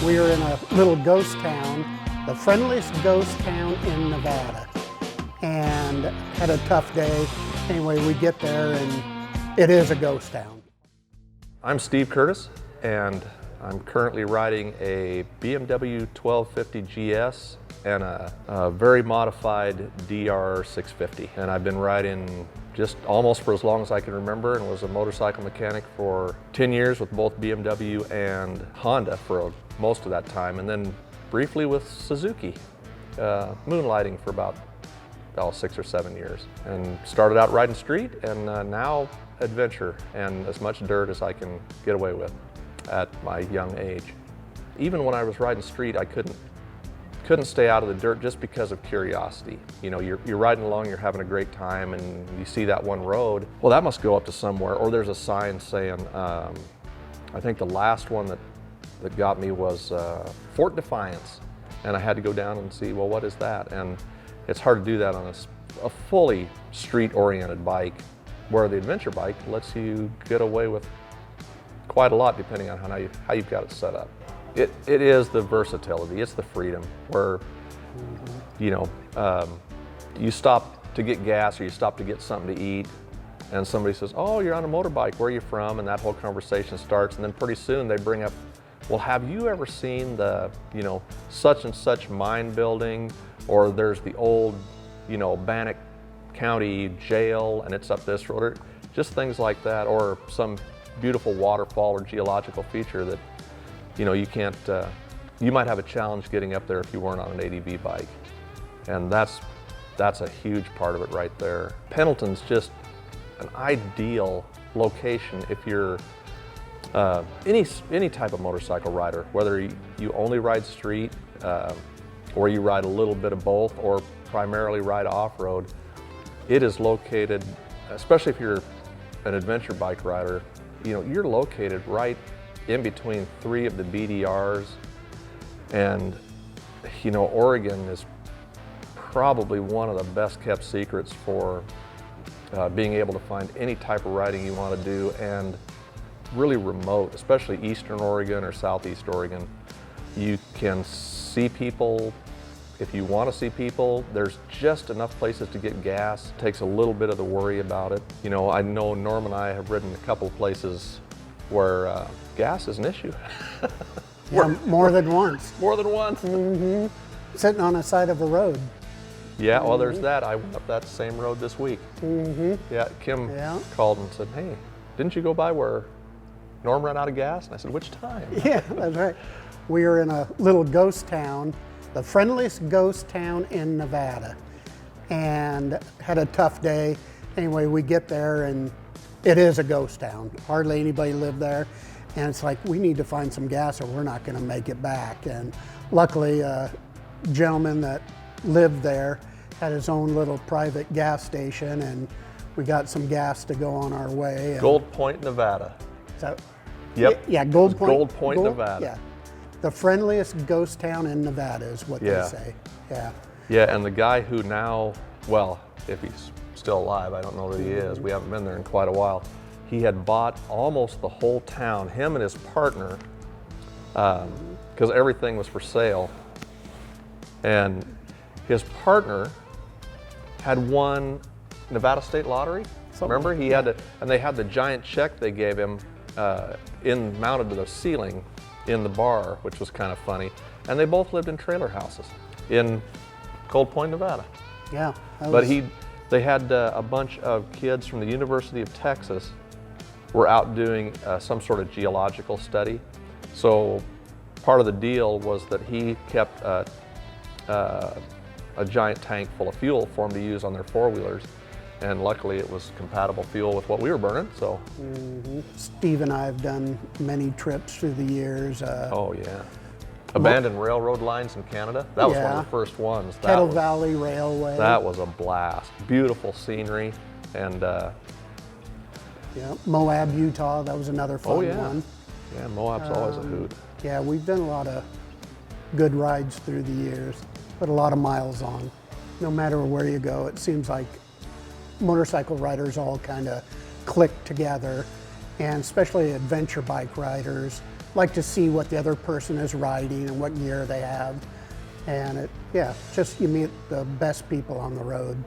We are in a little ghost town, the friendliest ghost town in Nevada, and had a tough day. Anyway, we get there and it is a ghost town. I'm 𝗬𝘁𝗁𝗂𝗍, and I'm currently riding a BMW 1250 GS and a very modified DR650. And I've been riding just almost for as long as I can remember, and was a motorcycle mechanic for 10 years with both BMW and Honda for most of that time, and then briefly with Suzuki, moonlighting for about 6 or 7 years. And started out riding street, and now adventure and as much dirt as I can get away with at my young age. Even when I was riding street, I couldn't stay out of the dirt just because of curiosity. You know, you're riding along, you're having a great time, and you see that one road. Well, that must go up to somewhere, or there's a sign saying, I think the last one that got me was Fort Defiance, and I had to go down and see, well, what is that? And it's hard to do that on a fully street-oriented bike, where the adventure bike lets you get away with quite a lot depending on how you've got it set up. It is the versatility, it's the freedom where, you know, you stop to get gas or you stop to get something to eat, and somebody says, oh, you're on a motorbike, where are you from? And that whole conversation starts, and then pretty soon they bring up, well, have you ever seen the, you know, such and such mine building, or there's the old, you know, Bannock County jail and it's up this road, or just things like that, or some beautiful waterfall or geological feature that, you know, you can't, you might have a challenge getting up there if you weren't on an ADV bike. And that's a huge part of it right there. Pendleton's just an ideal location if you're any type of motorcycle rider, whether you only ride street, or you ride a little bit of both, or primarily ride off-road. It is located, especially if you're an adventure bike rider, you know, you're located right in between 3 of the BDRs, and, you know, Oregon is probably one of the best kept secrets for being able to find any type of riding you want to do, and really remote, especially Eastern Oregon or Southeast Oregon. You can see people. If you want to see people, there's just enough places to get gas. It takes a little bit of the worry about it. You know, I know Norm and I have ridden a couple of places where gas is an issue. Yeah, more than once. More than once. Mm-hmm. Sitting on the side of a road. Yeah, well, there's that. I went up that same road this week. Mm-hmm. Yeah, Kim called and said, hey, didn't you go by where Norm ran out of gas? And I said, which time? Yeah, that's right. We are in a little ghost town, the friendliest ghost town in Nevada, and had a tough day. Anyway, we get there and it is a ghost town. Hardly anybody lived there. And it's like, we need to find some gas or we're not gonna make it back. And luckily, a gentleman that lived there had his own little private gas station, and we got some gas to go on our way. And Gold Point, Nevada. so, Yep. Yeah, Gold Point. Gold Point, Nevada. Yeah. The friendliest ghost town in Nevada is what they say. Yeah. Yeah, and the guy who now, well, if he's still alive, I don't know that he is, we haven't been there in quite a while. He had bought almost the whole town, him and his partner, because everything was for sale. And his partner had won Nevada State Lottery. Remember, he had to, and they had the giant check they gave him mounted to the ceiling in the bar, which was kind of funny. And they both lived in trailer houses in Gold Point, Nevada. Yeah. But they had a bunch of kids from the University of Texas were out doing some sort of geological study. So part of the deal was that he kept a giant tank full of fuel for them to use on their four-wheelers. And luckily it was compatible fuel with what we were burning, so. Mm-hmm. Steve and I have done many trips through the years. Oh yeah. Abandoned railroad lines in Canada. That was one of the first ones. Kettle Valley Railway. That was a blast. Beautiful scenery, and yeah, Moab, Utah, that was another fun one. Yeah, Moab's always a hoot. Yeah, we've done a lot of good rides through the years, put a lot of miles on. No matter where you go, it seems like motorcycle riders all kind of click together, and especially adventure bike riders. like to see what the other person is riding and what gear they have. And yeah, just you meet the best people on the road.